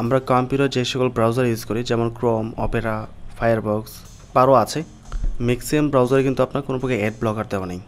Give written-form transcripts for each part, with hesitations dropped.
আমরা কম্পিউটার যে সকল ব্রাউজার ইউজ করি যেমন ক্রোম, অপেরা, ফায়ারবক্স, পারও আছে, ম্যাক্সিমাম ব্রাউজারে কিন্তু আপনার কোনো প্রকার অ্যাড ব্লকার দেওয়া নেই।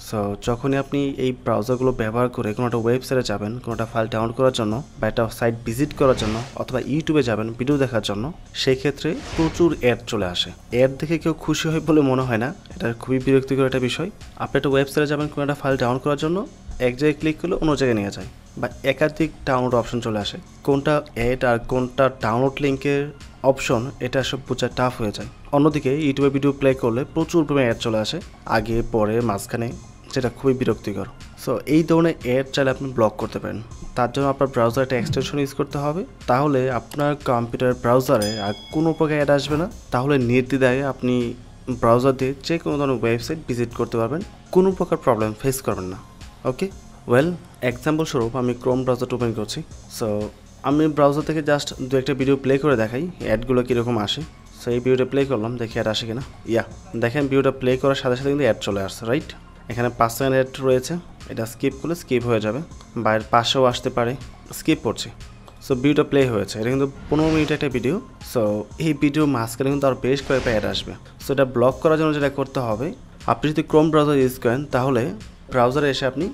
সো যখনই আপনি এই ব্রাউজারগুলো ব্যবহার করে কোনো একটা ওয়েবসাইটে যাবেন, কোনো একটা ফাইল ডাউনলোড করার জন্য বা একটা সাইট ভিজিট করার জন্য অথবা ইউটিউবে যাবেন ভিডিও দেখার জন্য, সেই ক্ষেত্রে প্রচুর অ্যাড চলে আসে। অ্যাড দেখে কেউ খুশি হয় বলে মনে হয় না, এটা খুবই বিরক্তিকর একটা বিষয়। আপনি একটা ওয়েবসাইটে যাবেন কোনো একটা ফাইল ডাউনলোড করার জন্য, এক জায়গায় ক্লিক করলে অন্য জায়গায় নিয়ে যায় বা একাধিক ডাউনলোড অপশন চলে আসে। কোনটা অ্যাড আর কোনটা ডাউনলোড লিঙ্কের অপশন এটা সব বোঝা টাফ হয়ে যায়। অন্যদিকে ইউটিউবে ভিডিও প্লে করলে প্রচুর পরিমাণে অ্যাড চলে আসে আগে পরে মাঝখানে, যেটা খুবই বিরক্তিকর। সো এই ধরনের অ্যাড চাইলে আপনি ব্লক করতে পারেন। তার জন্য আপনার ব্রাউজারে একটা এক্সটেনশন ইউজ করতে হবে, তাহলে আপনার কম্পিউটার ব্রাউজারে আর কোনো প্রকার অ্যাড আসবে না। তাহলে নির্দ্বিধায় আপনি ব্রাউজার দিয়ে যে কোনো ধরনের ওয়েবসাইট ভিজিট করতে পারবেন, কোনো প্রকার প্রবলেম ফেস করবেন না। ওকে, ওয়েল, এক্সাম্পল স্বরূপ আমি ক্রোম ব্রাউজারটা ওপেন করছি। সো আমি ব্রাউজার থেকে জাস্ট দু একটা ভিডিও প্লে করে দেখাই অ্যাডগুলো কীরকম আসে। সো এই ভিডিওটা প্লে করলাম, দেখি অ্যাড আসে কিনা। দেখেন ভিডিওটা প্লে করার সাথে সাথে কিন্তু অ্যাড চলে আসছে, রাইট? এখানে 5 সেকেন্ড অ্যাড রয়েছে, এটা স্কিপ করলে স্কিপ হয়ে যাবে, বাইরের পাশেও আসতে পারে, স্কিপ করছি। সো ভিডিওটা প্লে হয়েছে, এটা কিন্তু 15 মিনিট একটা ভিডিও। সো এই ভিডিও মাঝখানে কিন্তু আরও বেশ কয়েকটা অ্যাড আসবে। সো এটা ব্লক করার জন্য যেটা করতে হবে, আপনি যদি ক্রোম ব্রাউজার ইউজ করেন তাহলে ব্রাউজারে এসে আপনি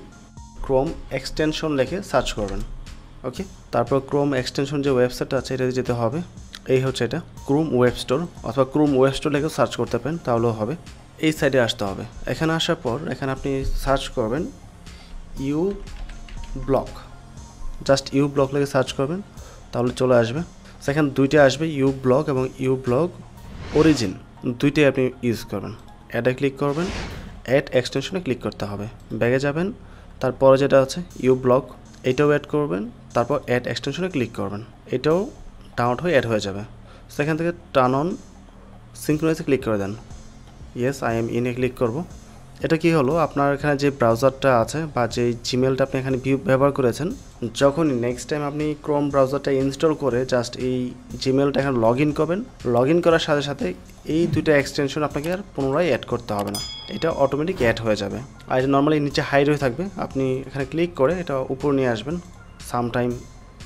ক্রোম এক্সটেনশন লিখে সার্চ করবেন। ওকে, তারপর ক্রোম এক্সটেনশন যে ওয়েবসাইটটা আছে এটাতে যেতে হবে। এই হচ্ছে এটা ক্রোম ওয়েব স্টোর, অথবা ক্রোম ওয়েব স্টোর লিখে সার্চ করতে পারেন, তাহলেও হবে। এই সাইডে আসতে হবে। এখানে আসার পর এখানে আপনি সার্চ করবেন U block, just U block লিখে সার্চ করবেন, তাহলে চলে আসবে। সেখানে দুইটা আসবে, ইউ ব্লক এবং ইউ ব্লক অরিজিন, দুইটাই আপনি ইউজ করবেন। অ্যাডে ক্লিক করবেন, অ্যাড এক্সটেনশনে ক্লিক করতে হবে, ব্যাগে যাবেন, তারপরে যেটা আছে ইউ ব্লক, এটাও অ্যাড করবেন, তারপর অ্যাড এক্সটেনশনে ক্লিক করবেন, এটাও ডাউনলোড হয়ে অ্যাড হয়ে যাবে। সেখান থেকে টার্ন অন সিনক্রোনাইজে ক্লিক করে দেন, ইয়েস আই এম ইনে ক্লিক করব। এটা কি হলো, আপনার এখানে যে ব্রাউজারটা আছে বা যে জিমেলটা আপনি এখানে ব্যবহার করেছেন, যখনই নেক্সট টাইম আপনি ক্রোম ব্রাউজারটা ইনস্টল করে জাস্ট এই জিমেলটা এখানে লগ ইন করবেন, লগ ইন করার সাথে সাথে এই দুইটা এক্সটেনশন আপনাকে আর পুনরায় অ্যাড করতে হবে না, এটা অটোমেটিক অ্যাড হয়ে যাবে। আর এটা নর্মালি নিচে হাইড হয়ে থাকবে, আপনি এখানে ক্লিক করে এটা উপর নিয়ে আসবেন, সামটাইম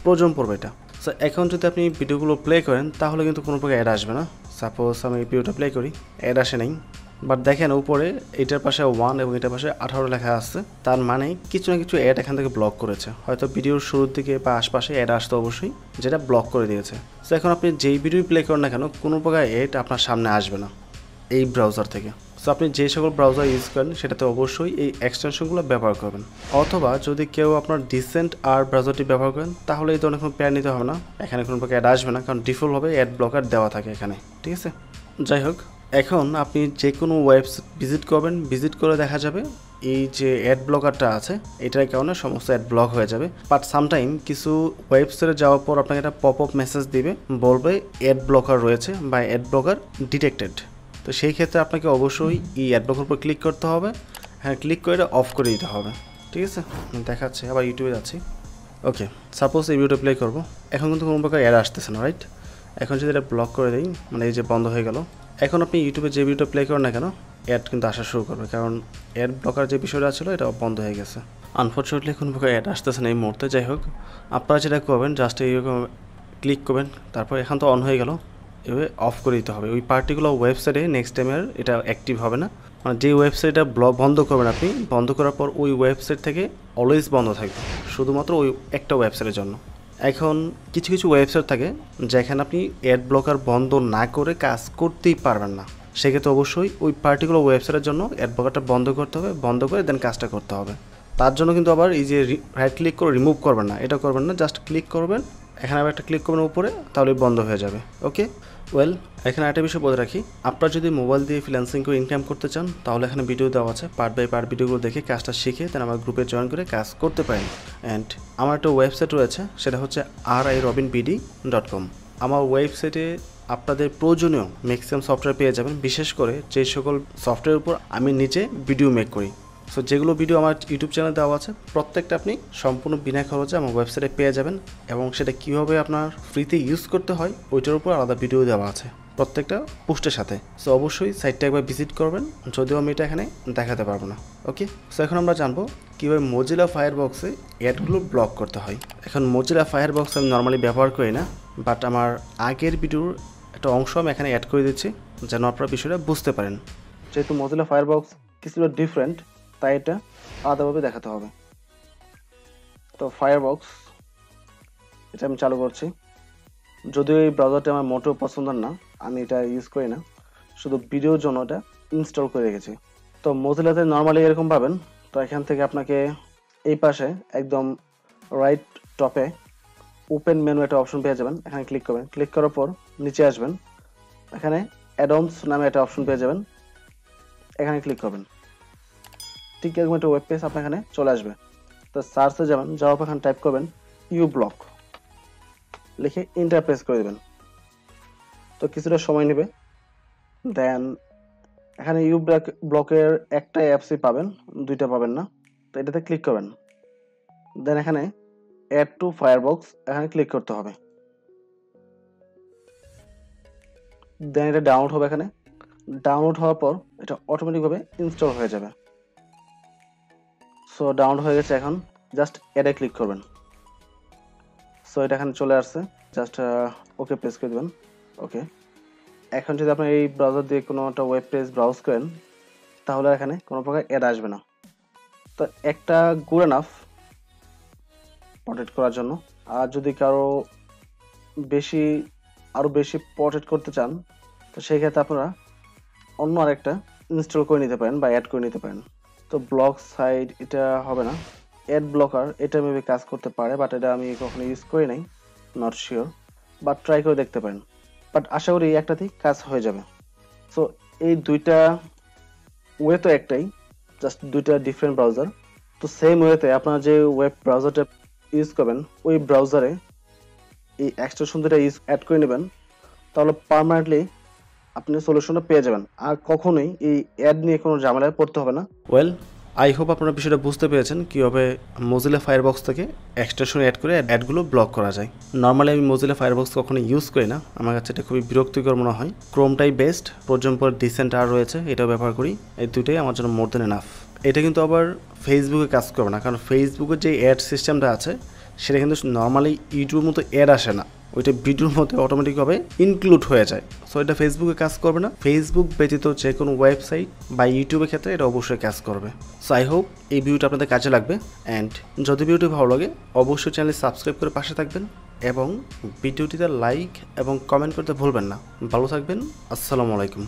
প্রয়োজন পড়বে এটা। সো এখন যদি আপনি ভিডিওগুলো প্লে করেন তাহলে কিন্তু কোনো প্রকার অ্যাড আসবে না। সাপোজ আমি ভিডিওটা প্লে করি, অ্যাড আসে নাই, বাট দেখেন উপরে এটার পাশে 1 এবং এটার পাশে 18 লেখা আসছে, তার মানে কিছু না কিছু অ্যাড এখান থেকে ব্লক করেছে, হয়তো ভিডিওর শুরুর দিকে বা আশপাশে অ্যাড আসতো অবশ্যই, যেটা ব্লক করে দিয়েছে। সো এখন আপনি যেই ভিডিও প্লে করেন না কেন কোনো প্রকার অ্যাড আপনার সামনে আসবে না এই ব্রাউজার থেকে। সো আপনি যে সকল ব্রাউজার ইউজ করেন সেটাতে অবশ্যই এই এক্সটেনশনগুলো ব্যবহার করবেন, অথবা যদি কেউ আপনার ডিসেন্ট আর ব্রাউজারটি ব্যবহার করেন তাহলে এই ধরনের কোনো প্যাড নিতে হবে না, এখানে কোনো প্রকার অ্যাড আসবে না, কারণ ডিফল্টভাবে অ্যাড ব্লকার দেওয়া থাকে এখানে, ঠিক আছে? যাই হোক, এখন আপনি যে কোনো ওয়েবসাইট ভিজিট করবেন, ভিজিট করে দেখা যাবে এই যে অ্যাড ব্লকারটা আছে এটার কারণে সমস্ত অ্যাড ব্লক হয়ে যাবে। বাট সামটাইম কিছু ওয়েবসাইটে যাওয়ার পর আপনাকে একটা পপ আপ মেসেজ দিবে, বলবে অ্যাড ব্লকার রয়েছে বা অ্যাড ব্লকার ডিটেক্টেড। তো সেই ক্ষেত্রে আপনাকে অবশ্যই এই অ্যাড ব্লকের উপর ক্লিক করতে হবে, হ্যাঁ ক্লিক করে এটা অফ করে দিতে হবে, ঠিক আছে? দেখাচ্ছে, আবার ইউটিউবে যাচ্ছি। ওকে, সাপোজ এই ভিডিওটা প্লে করবো, এখন কিন্তু কোনো প্রকার অ্যাড আসতেছে না, রাইট? এখন যদি এটা ব্লক করে দিই, মানে এই যে বন্ধ হয়ে গেল, এখন আপনি ইউটিউবে যে ভিডিওটা প্লে করেন না কেন অ্যাড কিন্তু আসা শুরু করবে, কারণ অ্যাড ব্লকার যে বিষয়টা ছিল এটা বন্ধ হয়ে গেছে। আনফর্চুনেটলি কোনো প্রকার অ্যাড আসতেছে না এই মুহূর্তে। যাই হোক, আপনারা যেটা করবেন জাস্ট এইরকম ক্লিক করবেন, তারপর এখন তো অন হয়ে গেল, এভাবে অফ করে দিতে হবে। ওই পার্টিকুলার ওয়েবসাইটে নেক্সট টাইমের এটা অ্যাক্টিভ হবে না, মানে যে ওয়েবসাইটটা বন্ধ করবেন আপনি, বন্ধ করার পর ওই ওয়েবসাইট থেকে অলওয়েজ বন্ধ থাকবে, শুধুমাত্র ওই একটা ওয়েবসাইটের জন্য। এখন কিছু কিছু ওয়েবসাইট থাকে যেখানে আপনি অ্যাড ব্লকার বন্ধ না করে কাজ করতেই পারবেন না, সেক্ষেত্রে অবশ্যই ওই পার্টিকুলার ওয়েবসাইটের জন্য অ্যাড ব্লকারটা বন্ধ করতে হবে, বন্ধ করে দেন কাজটা করতে হবে। তার জন্য কিন্তু আবার এই যে রাইট ক্লিক করে রিমুভ করবেন না, এটা করবেন না, জাস্ট ক্লিক করবেন, এখানে আবার একটা ক্লিক করবেন উপরে, তাহলে বন্ধ হয়ে যাবে। ওকে, ওয়েল, এখানে একটা বিষয় বলে রাখি, আপনারা যদি মোবাইল দিয়ে ফ্রিল্যান্সিং করে ইনকাম করতে চান তাহলে এখানে ভিডিও দেওয়া আছে, পার্ট বাই পার্ট ভিডিওগুলো দেখে কাজটা শিখে দেন আমার গ্রুপে জয়েন করে কাজ করতে পারেন। অ্যান্ড আমার একটা ওয়েবসাইট রয়েছে, সেটা হচ্ছে RIRobinPD.com। আমার ওয়েবসাইটে আপনাদের প্রয়োজনীয় ম্যাক্সিমাম সফটওয়্যার পেয়ে যাবেন, বিশেষ করে যে সকল সফটওয়্যারের উপর আমি নিজে ভিডিও মেক করি। সো যেগুলো ভিডিও আমার ইউটিউব চ্যানেলে দেওয়া আছে প্রত্যেকটা আপনি সম্পূর্ণ বিনা খরচে আমার ওয়েবসাইটে পেয়ে যাবেন, এবং সেটা কীভাবে আপনার ফ্রিতে ইউজ করতে হয় ওইটার উপর আলাদা ভিডিও দেওয়া আছে প্রত্যেকটা পোস্টের সাথে। সো অবশ্যই সাইটটা একবার ভিজিট করবেন, যদিও আমি এটা এখানে দেখাতে পারবো না। ওকে, সো এখন আমরা জানবো কীভাবে মোজিলা ফায়ারবক্সে অ্যাডগুলো ব্লক করতে হয়। এখন মোজিলা ফায়ারবক্স আমি নর্মালি ব্যবহার করি না, বাট আমার আগের ভিডিওর একটা অংশ আমি এখানে অ্যাড করে দিচ্ছি যেন আপনারা বিষয়টা বুঝতে পারেন। যেহেতু মজিলা ফায়ারবক্স কিছুটা ডিফারেন্ট, তাই এটা আলাদাভাবে দেখাতে হবে। তো ফায়ারবক্স এটা আমি চালু করছি। যদিও এই ব্রাউজারটা আমার মোটেও পছন্দ না, আমি এটা ইউজ করি না, শুধু ভিডিওর জন্য এটা ইনস্টল করে রেখেছি। তো মজিলাতে নর্মালি এরকম পাবেন। তো এখান থেকে আপনাকে এই পাশে একদম রাইট টপে ওপেন মেনু একটা অপশন পেয়ে যাবেন, এখানে ক্লিক করবেন। ক্লিক করার পর নিচে আসবেন, এখানে অ্যাডঅনস নামে একটা অপশন পেয়ে যাবেন, এখানে ক্লিক করবেন। ঠিক এরকম একটা ওয়েব পেজ আপনার এখানে চলে আসবে। তো সার্চে যাবেন, যাওয়ার পর এখানে টাইপ করবেন ইউব্লক, লিখে এন্টার প্রেস করে দেবেন। তো কিছুটা সময় নেবে। দেন এখানে ব্লকের একটা অ্যাপসই পাবেন, দুইটা পাবেন না। তো এটাতে ক্লিক করবেন। দেন এখানে অ্যাড টু ফায়ারবক্স এখানে ক্লিক করতে হবে। দেন এটা ডাউনলোড হবে। এখানে ডাউনলোড হওয়ার পর এটা অটোমেটিকভাবে ইনস্টল হয়ে যাবে। সো ডাউনলোড হয়ে গেছে, এখন জাস্ট অ্যাডে ক্লিক করবেন। সো এটা এখানে চলে আসছে, জাস্ট ওকে প্রেস করে দেবেন। ওকে, এখন যদি আপনি এই ব্রাউজার দিয়ে কোনো একটা ওয়েব পেজ ব্রাউজ করেন তাহলে এখানে কোনো প্রকার অ্যাড আসবে না। তো একটা গুড এনাফ প্রটেক্ট করার জন্য। আর যদি কারো আরো বেশি প্রটেক্ট করতে চান তো সেই ক্ষেত্রে আপনারা অন্য আরেকটা ইনস্টল করে নিতে পারেন বা অ্যাড করে নিতে পারেন। তো ব্লক সাইড এটা হবে না, অ্যাড ব্লকার এটা মেবি কাজ করতে পারে, বাট এটা আমি কখনো ইউজ করি নাই, নট শিওর, বাট ট্রাই করে দেখতে পারেন। বাট আশা করি এই একটাতেই কাজ হয়ে যাবে। সো এই দুইটা ওয়ে তো একটাই, জাস্ট দুইটা ডিফারেন্ট ব্রাউজার। তো সেম ওয়েতে আপনারা যে ওয়েব ব্রাউজারটা ইউজ করবেন ওই ব্রাউজারে এই এক্সটেনশন দুটা অ্যাড করে নেবেন, তাহলে পার্মানেন্টলি আপনি সলিউশনটা পেয়ে যাবেন। আর কখনোই এই অ্যাড নিয়ে কোনো ঝামেলায় পড়তে হবে না। ওয়েল, আই হোপ আপনারা বিষয়টা বুঝতে পেরেছেন কীভাবে মজিলা ফায়ারবক্স থেকে এক্সটেনশন অ্যাড করে অ্যাডগুলো ব্লক করা যায়। নর্মালি আমি মজিলা ফায়ারবক্স কখনো ইউজ করি না, আমার কাছে এটা খুবই বিরক্তিকর মনে হয়। ক্রোমটাই বেস্ট, পর্যন্ত ডিসেন্ট আর রয়েছে, এটাও ব্যবহার করি। এই দুটোই আমার জন্য মোর দেন এনাফ। এটা কিন্তু আবার ফেসবুকে কাজ করবে না, কারণ ফেসবুকের যে অ্যাড সিস্টেমটা আছে সেটা কিন্তু নর্মালি ইউটিউবের মতো অ্যাড আসে না, ওইটা ভিডিওর মধ্যে অটোমেটিকভাবে ইনক্লুড হয়ে যায়। সো এটা ফেসবুকে কাজ করবে না। ফেসবুক ব্যতীত যে কোনো ওয়েবসাইট বা ইউটিউবের ক্ষেত্রে এটা অবশ্যই কাজ করবে। সো আই হোপ এই ভিডিওটা আপনাদের কাজে লাগবে। অ্যান্ড যদি ভিডিওটি ভালো লাগে অবশ্যই চ্যানেল সাবস্ক্রাইব করে পাশে থাকবেন এবং ভিডিওটিতে লাইক এবং কমেন্ট করতে ভুলবেন না। ভালো থাকবেন। আসসালামু আলাইকুম।